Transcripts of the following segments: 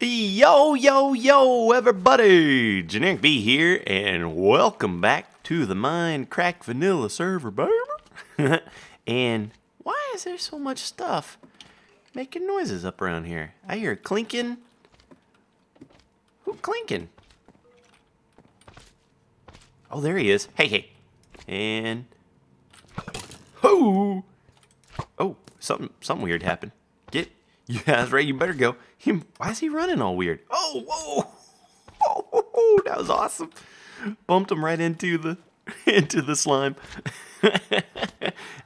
Yo, everybody! Generikb here, and welcome back to the Mindcrack vanilla server, baby! And why is there so much stuff making noises up around here? I hear clinking. Who clinking? Oh, there he is. Hey. And... Oh! Oh, something weird happened. Yeah, that's right, you better go. Why is he running all weird? Oh, whoa! Oh, that was awesome. Bumped him right into the slime.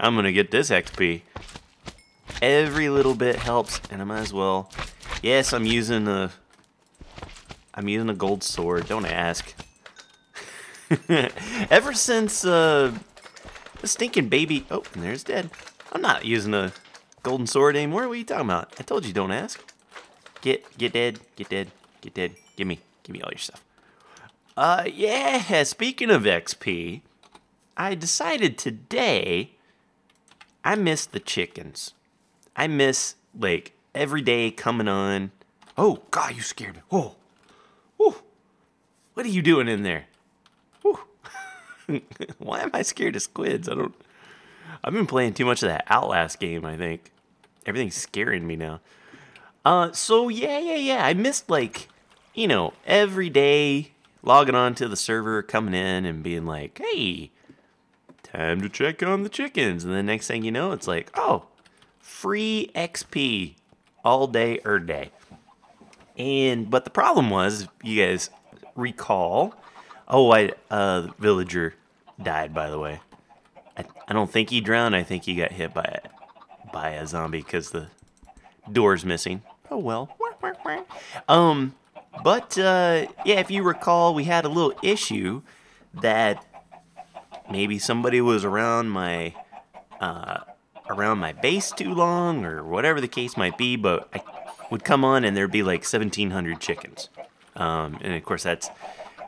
I'm gonna get this XP. Every little bit helps, and I might as well. Yes, I'm using a gold sword. Don't ask. Ever since the stinking baby. Oh, and there's dead. I'm not using a golden sword anymore. What are you talking about? I told you don't ask. Get dead. Give me all your stuff. Yeah, speaking of XP, I decided today I miss the chickens. I miss, like, every day coming on. Oh, God, you scared me. Oh. What are you doing in there? Why am I scared of squids? I've been playing too much of that Outlast game, I think. Everything's scaring me now. So yeah. I missed, like, every day logging on to the server, coming in and being like, hey, time to check on the chickens. And then next thing you know, it's like, oh, free XP all day, day. But the problem was, you guys recall, the villager died, by the way. I don't think he drowned. I think he got hit by a zombie because the door's missing. Oh well. Yeah, if you recall, we had a little issue that maybe somebody was around my base too long, or whatever the case might be. But I would come on and there'd be like 1,700 chickens, and of course that's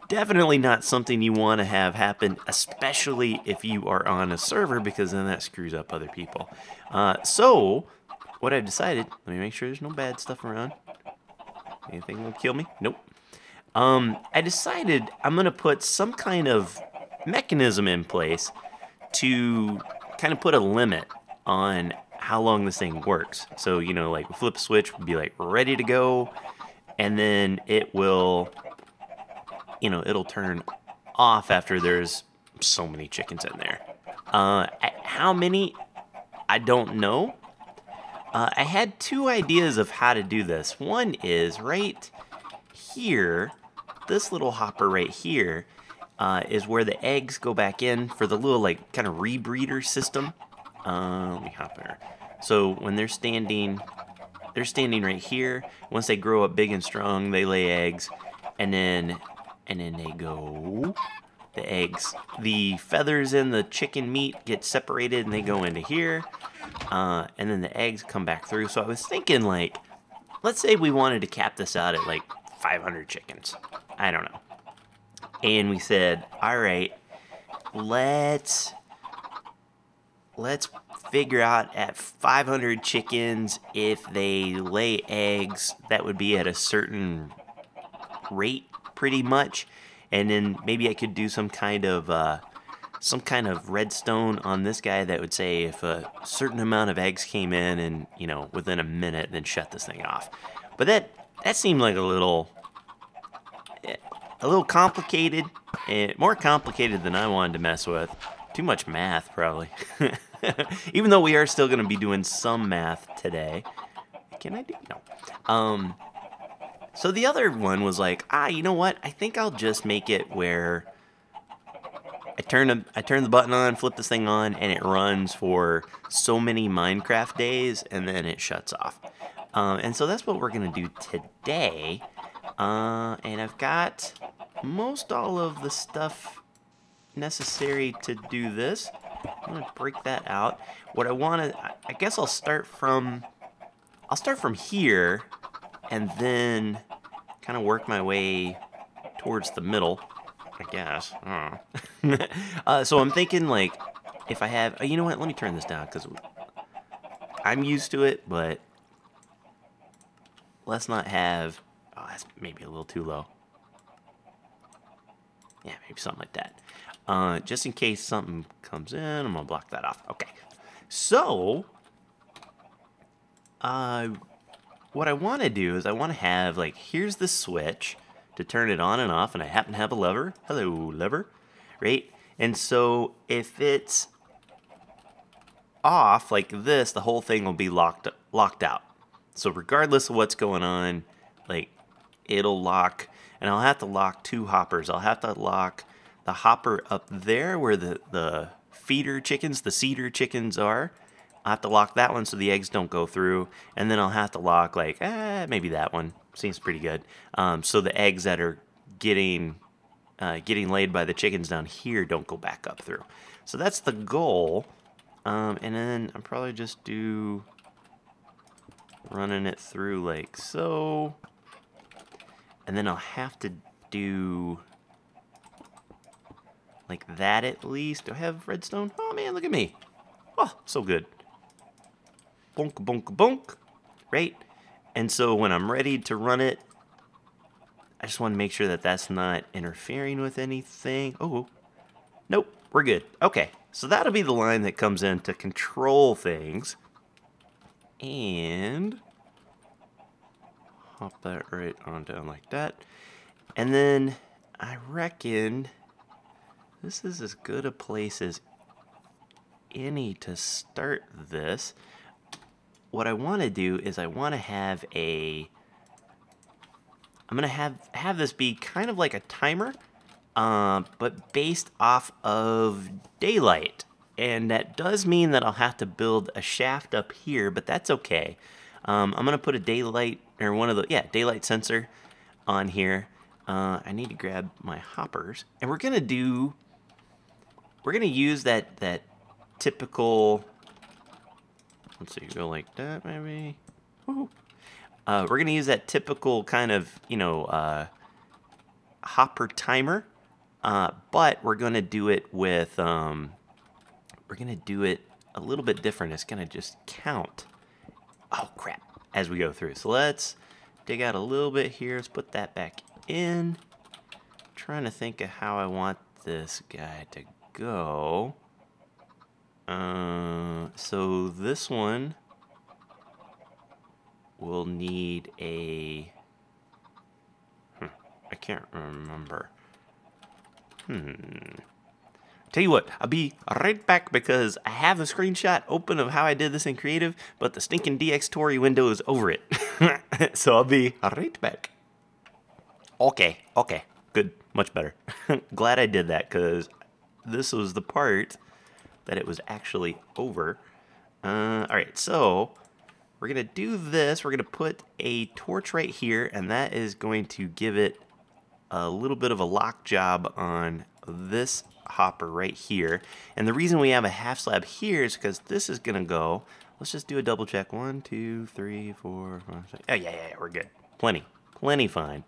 definitely not something you want to have happen, especially if you are on a server, because then that screws up other people. So, what I've decided, let me make sure there's no bad stuff around. Anything will kill me? Nope. I decided I'm going to put some kind of mechanism in place to kind of put a limit on how long this thing works. So, like flip a switch, would be like ready to go, and then it will... it'll turn off after there's so many chickens in there. How many? I don't know. I had two ideas of how to do this. One is right here, this little hopper right here, is where the eggs go back in for the little, like, kind of rebreeder system. Let me hop in. So when they're standing right here. Once they grow up big and strong, they lay eggs, and then they go, the eggs, the feathers in the chicken meat get separated and they go into here, and then the eggs come back through. So I was thinking, like, let's say we wanted to cap this out at like 500 chickens. I don't know. And we said, all right, let's figure out at 500 chickens, if they lay eggs, that would be at a certain rate, pretty much, and then maybe I could do some kind of redstone on this guy that would say if a certain amount of eggs came in, and within a minute, then shut this thing off. But that seemed like a little complicated, and more complicated than I wanted to mess with. Too much math, probably. Even though we are still going to be doing some math today. Can I do? No. So the other one was like, you know what? I think I'll just make it where I turn the button on, flip this thing on, and it runs for so many Minecraft days, and then it shuts off. And so that's what we're gonna do today. And I've got most all of the stuff necessary to do this. I'm gonna break that out. What I want to, I guess I'll start from here, and then kind of work my way towards the middle, I guess. I don't know. So I'm thinking, like, if I have... you know what? Let me turn this down, because I'm used to it, but let's not have... Oh, that's maybe a little too low. Yeah, maybe something like that. Just in case something comes in, I'm going to block that off. Okay. So, what I want to do is I want to have, like, here's the switch to turn it on and off, and I happen to have a lever. Hello, lever. Right? And so, if it's off like this, the whole thing will be locked out. So, regardless of what's going on, like, it'll lock, and I'll have to lock 2 hoppers. I'll have to lock the hopper up there where the feeder chickens, the seeder chickens are. I'll have to lock that one so the eggs don't go through, and then I'll have to lock, like, maybe that one. Seems pretty good. So the eggs that are getting laid by the chickens down here don't go back up through. So that's the goal. And then I'll probably just running it through like so. And then I'll have to do like that at least. Do I have redstone? Oh man, look at me. Oh, so good. Bonk, bonk, bonk. Right? And so when I'm ready to run it, I just want to make sure that that's not interfering with anything. Oh, nope, we're good. Okay, so that'll be the line that comes in to control things. And hop that right on down like that. And then I reckon this is as good a place as any to start this. What I want to do is I want to have I'm going to have this be kind of like a timer, but based off of daylight. And that does mean that I'll have to build a shaft up here, but that's okay. I'm going to put a daylight, or one of the, daylight sensor on here. I need to grab my hoppers. And we're going to use that typical... Let's see, go like that, maybe. Woo-hoo. We're going to use that typical kind of, hopper timer, but we're going to do it with, we're going to do it a little bit different. It's going to just count, oh crap, as we go through. So let's dig out a little bit here. Let's put that back in. I'm trying to think of how I want this guy to go. So this one will need a... I can't remember. Tell you what, I'll be right back because I have a screenshot open of how I did this in creative, but the stinking DxTory window is over it. So I'll be right back. Okay, good, much better. Glad I did that because this was the part that it was actually over. Alright, so we're going to do this. We're going to put a torch right here, and that is going to give it a little bit of a lock job on this hopper right here. And the reason we have a half slab here is because this is going to go... Let's just do a double check. 1, 2, 3, 4, 5, 6. Oh, yeah, we're good. Plenty fine.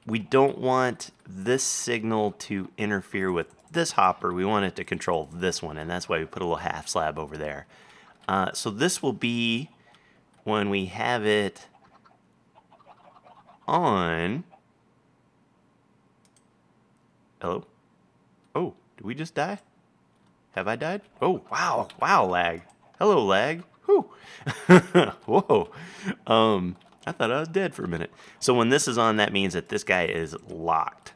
We don't want this signal to interfere with this hopper. We want it to control this one, and that's why we put a little half slab over there. So this will be when we have it on. Hello? Oh, did we just die? Have I died? Oh, wow, lag. Hello, lag. Whew. Whoa. I thought I was dead for a minute. So when this is on, that means that this guy is locked,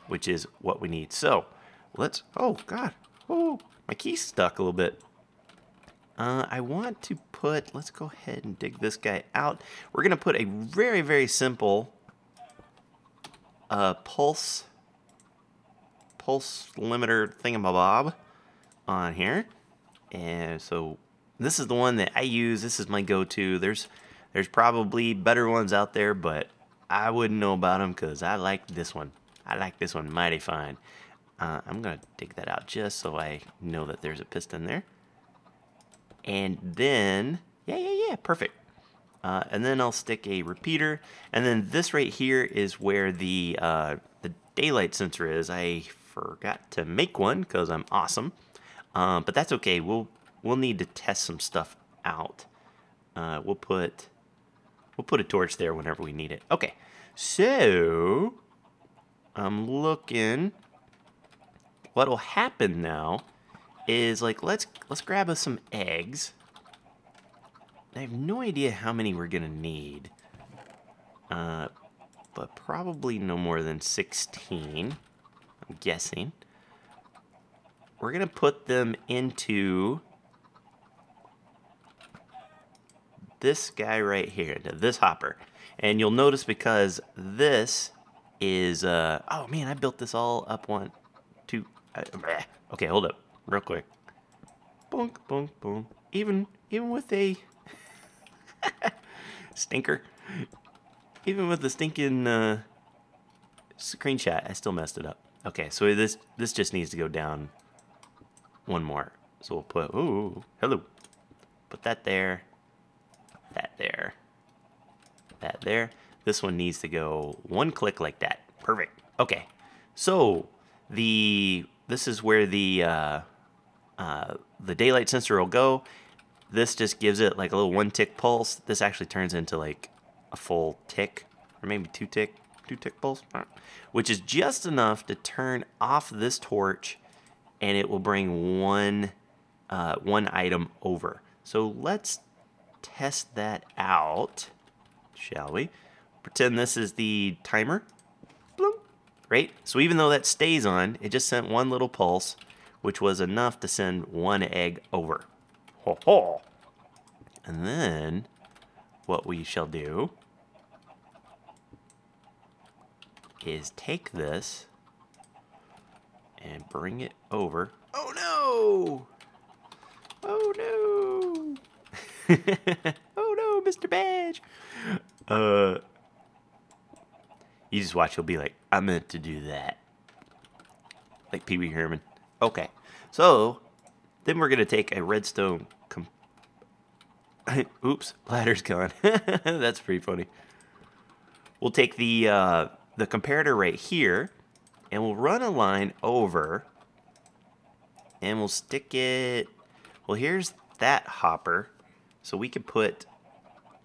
which is what we need. So let's, oh God, oh, my key's stuck a little bit. I want to put, let's go ahead and dig this guy out. We're going to put a very, very simple pulse limiter thingamabob on here. And so this is the one that I use. This is my go-to. There's probably better ones out there, but I wouldn't know about them because I like this one. I like this one mighty fine. I'm going to dig that out just so I know that there's a piston there. And then, yeah, perfect. And then I'll stick a repeater. And then this right here is where the daylight sensor is. I forgot to make one because I'm awesome. But that's okay. We'll we'll need to test some stuff out. We'll put a torch there whenever we need it. Okay, so I'm looking. What'll happen now is, like, let's grab us some eggs. I have no idea how many we're gonna need, but probably no more than 16. I'm guessing. We're gonna put them into this guy right here, this hopper, and you'll notice because this is oh man, I built this all up one, two. Okay, hold up, real quick. Bonk, bonk, bonk. Even with a stinker, even with the stinking screenshot, I still messed it up. Okay, so this just needs to go down one more. So we'll put, ooh, hello. Put that there, that there, that there. This one needs to go one click like that. Perfect. Okay, so this is where the daylight sensor will go. This just gives it like a little 1 tick pulse. This actually turns into like a full tick, or maybe 2 tick pulse, which is just enough to turn off this torch, and it will bring one item over. So let's test that out, shall we? Pretend this is the timer. Bloop. Right? So even though that stays on, it just sent one little pulse, which was enough to send 1 egg over. Ho ho! And then what we shall do is take this and bring it over. Oh no! Oh no! Oh no, Mr. Badge! You just watch, he'll be like, I meant to do that. Like Pee Wee Herman. Okay, so then we're gonna take a redstone. Oops, ladder's gone. That's pretty funny. We'll take the comparator right here, and we'll run a line over, and we'll stick it. Well, here's that hopper, so we can put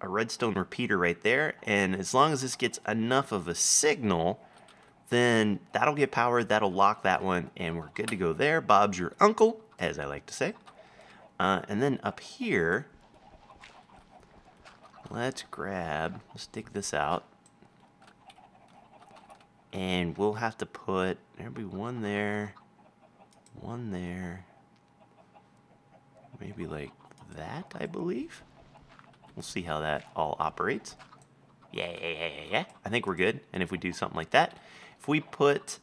a redstone repeater right there, and as long as this gets enough of a signal, then that'll get powered, that'll lock that one, and we're good to go there. Bob's your uncle, as I like to say. And then up here, let's stick this out, and we'll have to put, there'll be one there, maybe like that, I believe. We'll see how that all operates. Yeah. I think we're good. And if we do something like that, if we put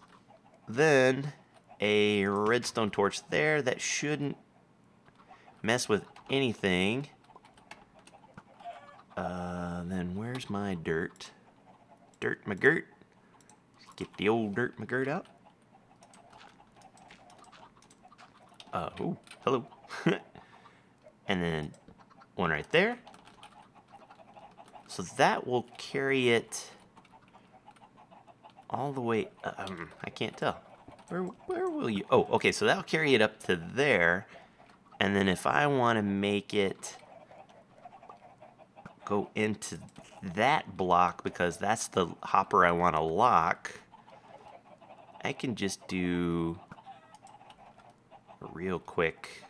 then a redstone torch there, that shouldn't mess with anything. Then where's my dirt? Dirt McGirt. Get the old Dirt McGirt out. Oh, hello. And then one right there. So that will carry it all the way, I can't tell. Where will you? Oh, okay, so that'll carry it up to there. And then if I want to make it go into that block, because that's the hopper I want to lock, I can just do a real quick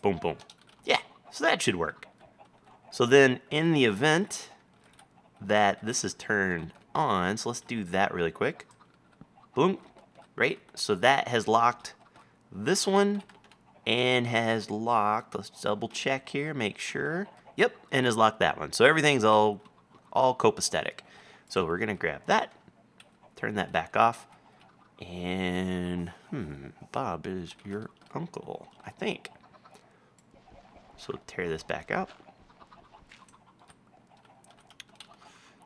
boom, boom. Yeah, so that should work. So then in the event that this is turned on, so let's do that really quick. Boom, right? So that has locked this one and has locked, let's double check here, make sure. Yep, and has locked that one. So everything's all copacetic. So we're gonna grab that, turn that back off, and Bob is your uncle, I think. So tear this back out.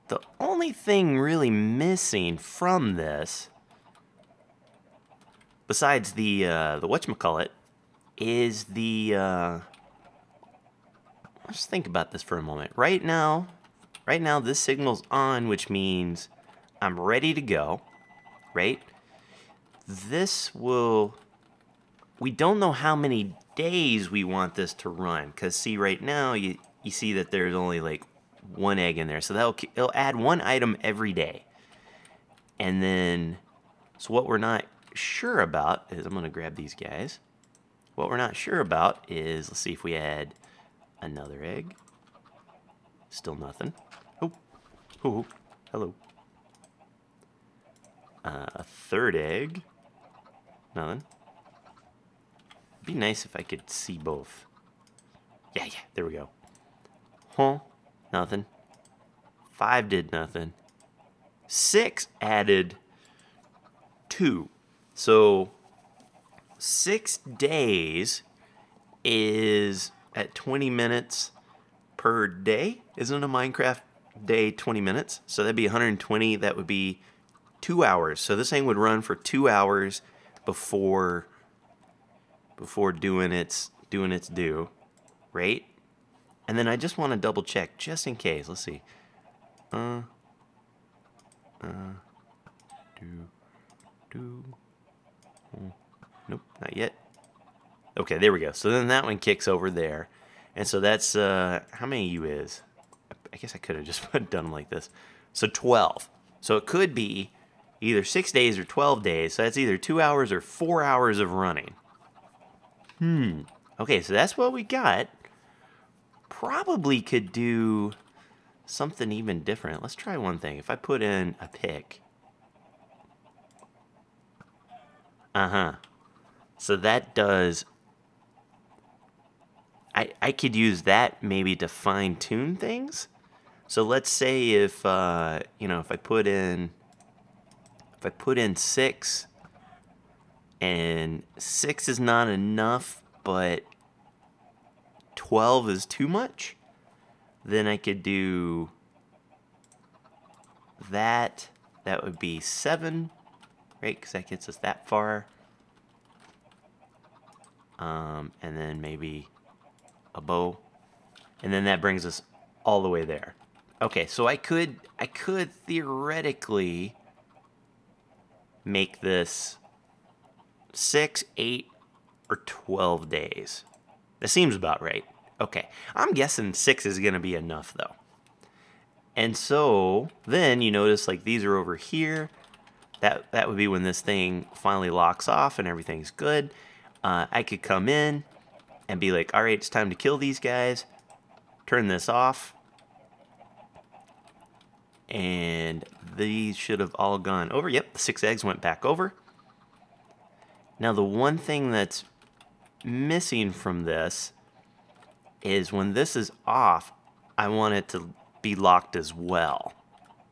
The only thing really missing from this, besides the whatchamacallit, is the let's think about this for a moment. Right now this signal's on, which means I'm ready to go, right? This will we don't know how many days we want this to run. Because see, right now, you see that there's only like 1 egg in there. So it'll add 1 item every day. And then, so what we're not sure about is, I'm going to grab these guys. What we're not sure about is, let's see if we add another egg. Still nothing. Oh, oh, hello. A 3rd egg. Nothing. It'd be nice if I could see both. Yeah, there we go. Huh? Nothing. 5 did nothing. 6 added 2. So 6 days is at 20 minutes per day. Isn't a Minecraft day 20 minutes? So that'd be 120. That would be 2 hours. So this thing would run for 2 hours before doing its due, right? And then I just want to double check just in case. Let's see. Nope, not yet. Okay, there we go. So then that one kicks over there. And so that's, how many U is? I guess I could have just done them like this. So 12. So it could be either 6 days or 12 days. So that's either 2 hours or 4 hours of running. Okay, so that's what we got. Probably could do something even different. Let's try one thing. If I put in a pick. So that does... I could use that maybe to fine-tune things. So let's say if, you know, if I put in 6, and 6 is not enough, but 12 is too much, then I could do that. That would be 7, right? Because that gets us that far. And then maybe a bow, and then that brings us all the way there. Okay, so I could theoretically make this 6, 8, or 12 days. That seems about right. Okay, I'm guessing 6 is gonna be enough though. And so then you notice like these are over here. That would be when this thing finally locks off and everything's good. I could come in and be like, all right, it's time to kill these guys. Turn this off. And these should have all gone over. Yep, the 6 eggs went back over. Now the one thing that's missing from this is when this is off, I want it to be locked as well,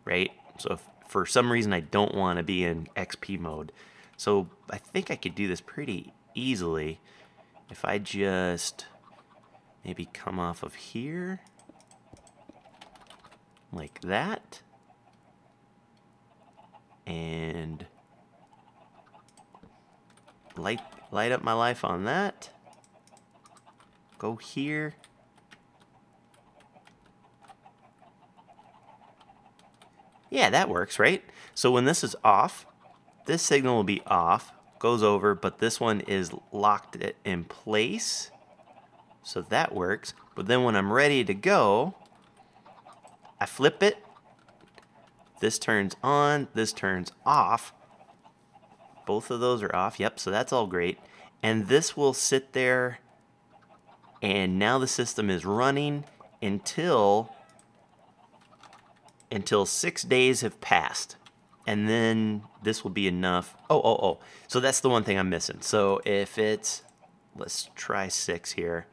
right? So if for some reason I don't want to be in XP mode. So I think I could do this pretty easily if I just maybe come off of here like that and light up my life on that. Go here. Yeah, that works, right? So when this is off, this signal will be off, goes over, but this one is locked in place. So that works. But then when I'm ready to go, I flip it. This turns on, this turns off. Both of those are off. Yep, so that's all great. And this will sit there, and now the system is running until 6 days have passed. And then this will be enough. Oh. So that's the one thing I'm missing. So if it's, let's try 6 here.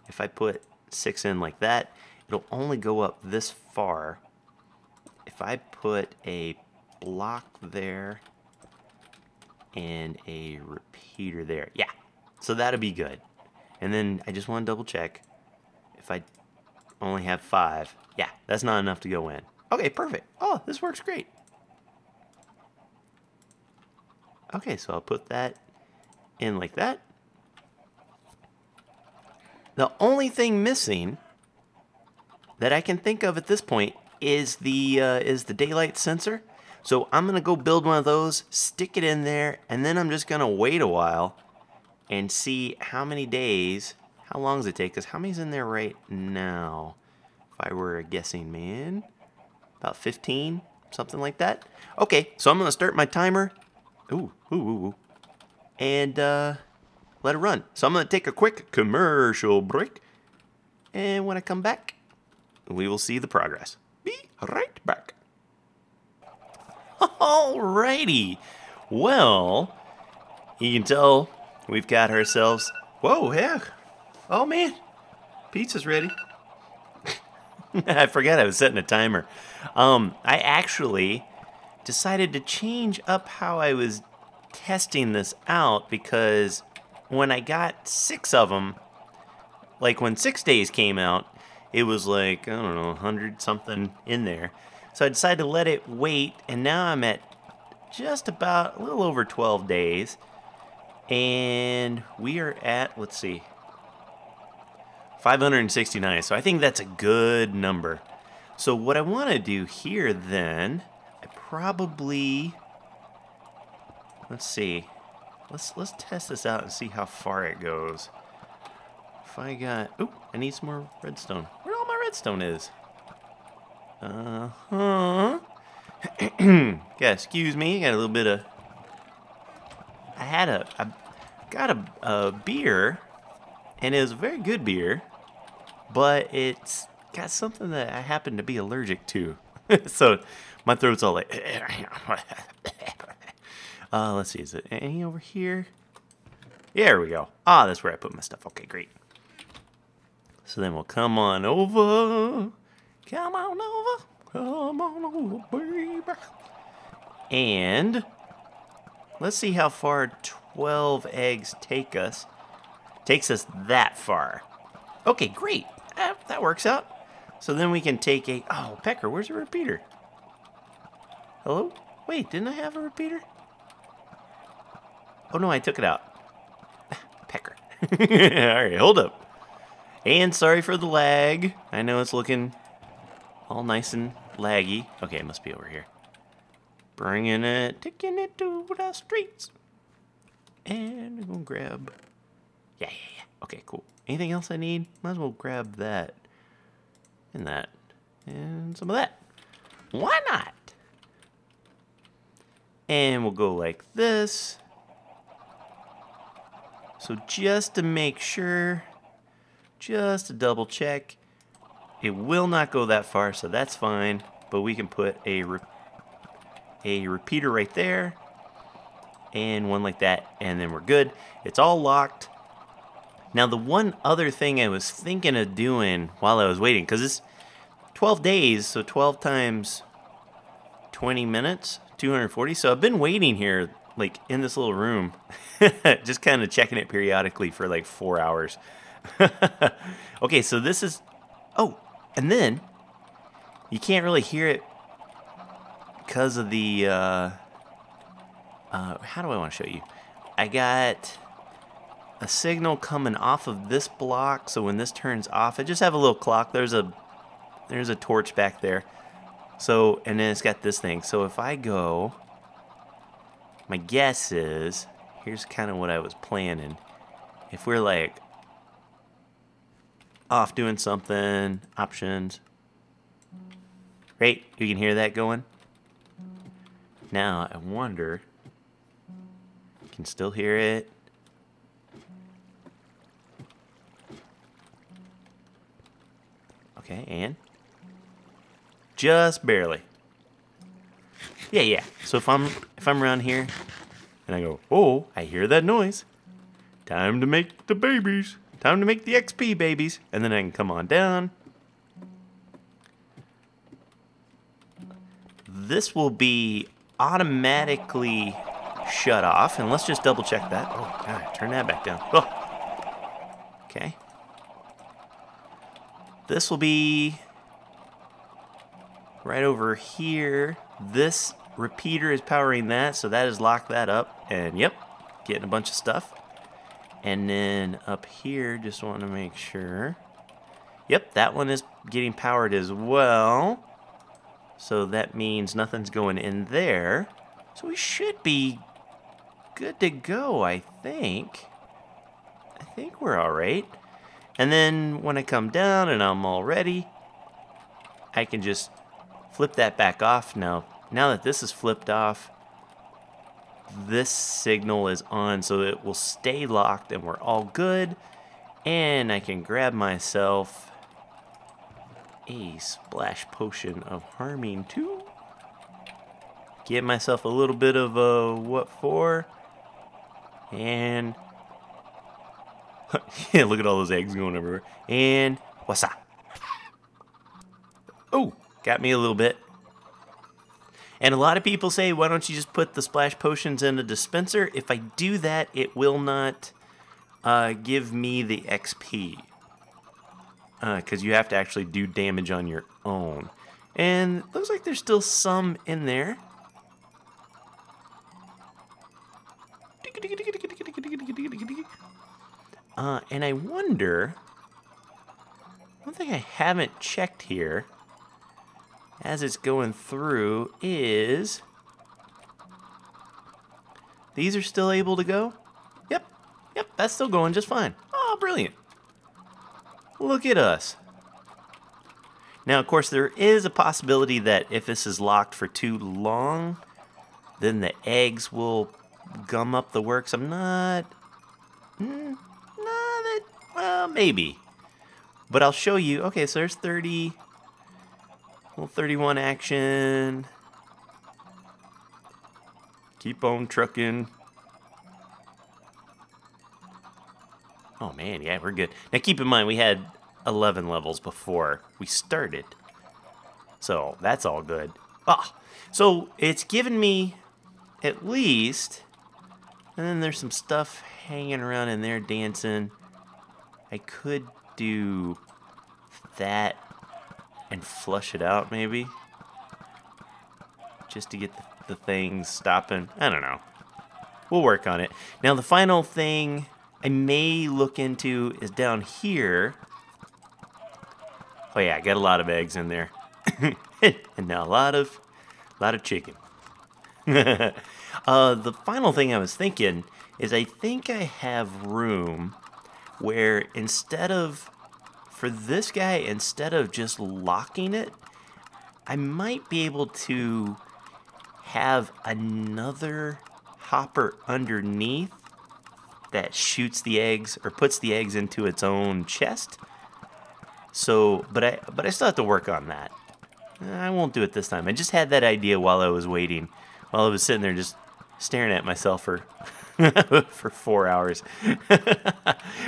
If I put 6 in like that, it'll only go up this far. If I put a block there and a repeater there. Yeah, so that'll be good. And then I just want to double check. If I only have 5, yeah, that's not enough to go in. Okay, perfect. Oh, this works great. Okay, so I'll put that in like that. The only thing missing that I can think of at this point is the daylight sensor. So I'm gonna go build one of those, stick it in there, and then I'm just gonna wait a while and see how many days, how long does it take? Because how many's in there right now? If I were a guessing man, about 15, something like that. Okay, so I'm gonna start my timer. Ooh. And let it run. So I'm gonna take a quick commercial break. And when I come back, we will see the progress. Be right back. Alrighty. Well, you can tell we've got ourselves... Whoa, heck. Oh, man. Pizza's ready. I forgot I was setting a timer. I actually decided to change up how I was testing this out because when I got 6 of them, like when 6 days came out, it was like, I don't know, 100 something in there. So I decided to let it wait, and now I'm at just about a little over 12 days. And we are at, let's see, 569. So I think that's a good number. So what I want to do here then, I probably, let's see, let's test this out and see how far it goes. If I got, ooh, I need some more redstone. Where all my redstone is? Yeah, excuse me, got a little bit of, I got a beer, and it was a very good beer, but it's got something that I happen to be allergic to. So my throat's all like, let's see, is it any over here? There we go. Ah, that's where I put my stuff. Okay, great. So then we'll come on over. Come on over. Come on over, baby. And let's see how far 12 eggs take us. Takes us that far. Okay, great. That works out. So then we can take a... Oh, Pecker, where's the repeater? Hello? Wait, didn't I have a repeater? Oh, no, I took it out. Pecker. All right, hold up. And sorry for the lag. I know it's looking all nice and laggy. Okay, it must be over here. Bringing it, taking it to the streets. And I'm going to grab... Yeah. Okay, cool. Anything else I need? Might as well grab that. And that. And some of that. Why not? And we'll go like this. So just to make sure, just to double check, it will not go that far, so that's fine. But we can put a repeater right there. And one like that, and then we're good. It's all locked. Now, the one other thing I was thinking of doing while I was waiting, because it's 12 days, so 12 times 20 minutes, 240. So I've been waiting here, like, in this little room, just kind of checking it periodically for, like, 4 hours. Okay, so this is... Oh, and then you can't really hear it because of the... how do I want to show you? I got a signal coming off of this block, so when this turns off, I just have a little clock. There's a torch back there. So, and then it's got this thing. So if I go, my guess is, here's kind of what I was planning. If we're like off doing something, options, right? You can hear that going. Now I wonder, you can still hear it. Okay, and just barely. Yeah. So if I'm around here and I go, oh, I hear that noise. Time to make the babies. Time to make the XP babies. And then I can come on down. This will be automatically shut off. And let's just double check that. Oh, God, turn that back down. Oh. Okay. This will be right over here. This repeater is powering that, so that has locked that up. And yep, getting a bunch of stuff. And then up here, just want to make sure. Yep, that one is getting powered as well. So that means nothing's going in there. So we should be good to go, I think. I think we're all right. And then when I come down and I'm all ready, I can just flip that back off. Now that this is flipped off, this signal is on, so it will stay locked and we're all good. And I can grab myself a splash potion of harming too. Get myself a little bit of what for. And yeah, look at all those eggs going everywhere. And what's up? Oh, got me a little bit. And a lot of people say, why don't you just put the splash potions in a dispenser? If I do that, it will not give me the XP. Because you have to actually do damage on your own. And looks like there's still some in there. And I wonder, one thing I haven't checked here as it's going through is, these are still able to go? Yep, that's still going just fine. Oh, brilliant. Look at us. Now, of course, there is a possibility that if this is locked for too long, then the eggs will gum up the works. I'm not... well, maybe. But I'll show you. Okay, so there's 30... Little 31 action. Keep on trucking. Oh man, yeah, we're good. Now keep in mind, we had 11 levels before we started. So that's all good. Ah, so it's given me at least... And then there's some stuff hanging around in there dancing. I could do that and flush it out, maybe, just to get the things stopping. I don't know. We'll work on it. Now, the final thing I may look into is down here. Oh yeah, I got a lot of eggs in there, and now a lot of chicken. The final thing I was thinking is I think I have room where for this guy, instead of just locking it, I might be able to have another hopper underneath that shoots the eggs or puts the eggs into its own chest. So, but I still have to work on that. I won't do it this time. I just had that idea while I was waiting, while I was sitting there just staring at myself for 4 hours.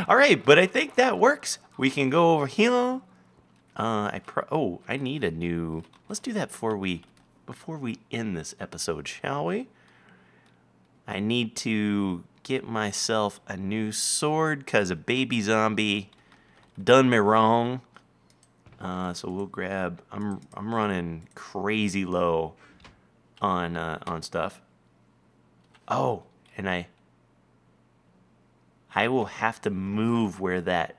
All right, but I think that works. We can go over here. I need a new. Let's do that before we end this episode, shall we? I need to get myself a new sword because a baby zombie done me wrong. So we'll grab. I'm running crazy low on stuff. Oh, and I will have to move where that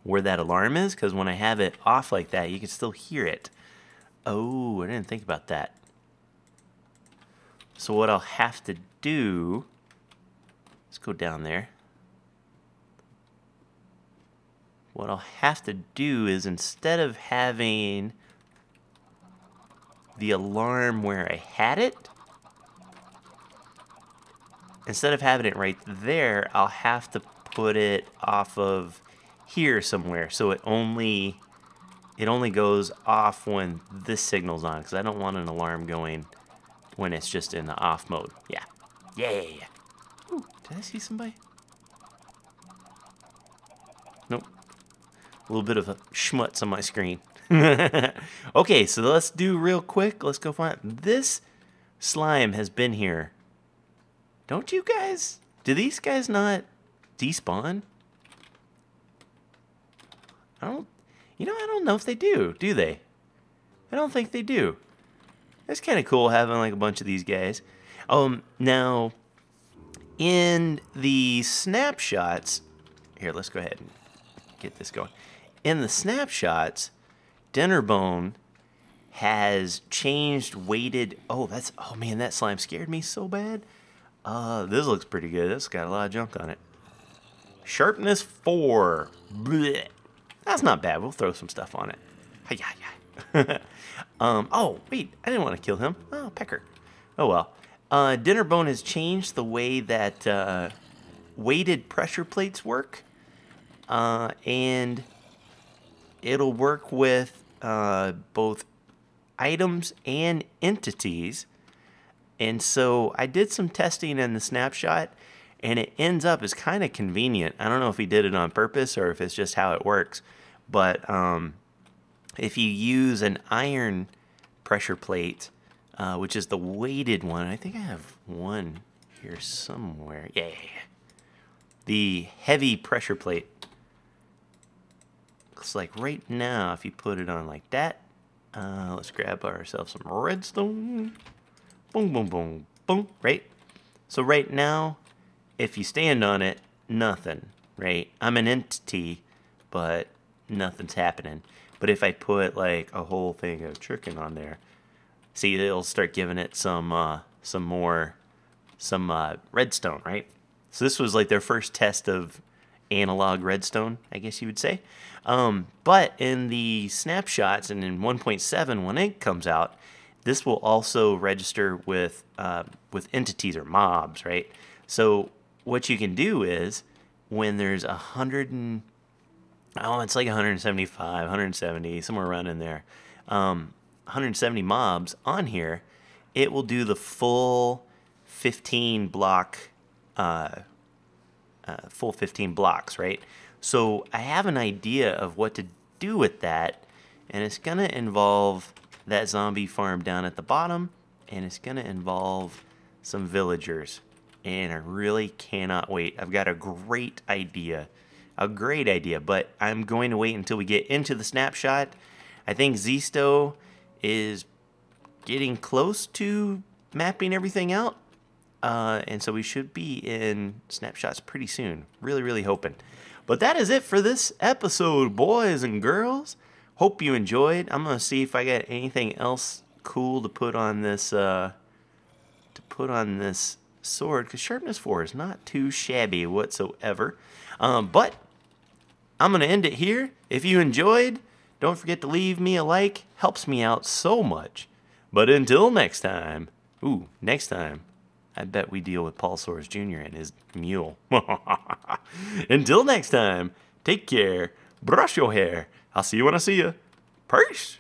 alarm is, because when I have it off like that, you can still hear it. Oh, I didn't think about that. So what I'll have to do, let's go down there. What I'll have to do is, instead of having the alarm where I had it, instead of having it right there, I'll have to put it off of here somewhere, so it only goes off when this signal's on, because I don't want an alarm going when it's just in the off mode. Yeah. Ooh, did I see somebody? Nope. A little bit of a schmutz on my screen. Okay, so let's do real quick. Let's go find this slime has been here. Don't you guys? Do these guys not despawn? I don't know if they do they? I don't think they do. It's kind of cool having like a bunch of these guys. Now, in the snapshots, here, let's go ahead and get this going. In the snapshots, Dinnerbone has changed weighted. Oh man, that slime scared me so bad. This looks pretty good. This got a lot of junk on it. Sharpness 4. Blech. That's not bad. We'll throw some stuff on it. Hi-ya-ya. Oh, wait. I didn't want to kill him. Oh, pecker. Oh, well. Dinnerbone has changed the way that weighted pressure plates work. And it'll work with both items and entities. And so I did some testing in the snapshot, and it ends up as kind of convenient. I don't know if he did it on purpose or if it's just how it works. But if you use an iron pressure plate, which is the weighted one, I think I have one here somewhere. Yeah. The heavy pressure plate. Looks like right now, if you put it on like that, let's grab ourselves some redstone. Boom, boom, boom, boom, right? So right now, if you stand on it, nothing, right? I'm an entity, but nothing's happening. But if I put like a whole thing of chicken on there, see, it'll start giving it some redstone, right? So this was like their first test of analog redstone, I guess you would say. But in the snapshots and in 1.7, when it comes out, this will also register with entities or mobs, right? So what you can do is when there's 175, 170, somewhere around in there, 170 mobs on here, it will do the full 15 blocks, right? So I have an idea of what to do with that, and it's gonna involve that zombie farm down at the bottom, and it's gonna involve some villagers, and I really cannot wait. I've got a great idea, but I'm going to wait until we get into the snapshot. I think Zisto is getting close to mapping everything out, and so we should be in snapshots pretty soon. Really hoping. But that is it for this episode, boys and girls. Hope you enjoyed. I'm gonna see if I got anything else cool to put on this sword, because sharpness 4 is not too shabby whatsoever. But I'm gonna end it here. If you enjoyed, don't forget to leave me a like. Helps me out so much. But until next time, I bet we deal with Paul Soares Jr. and his mule. Until next time, take care, brush your hair. I'll see you when I see you. Peace.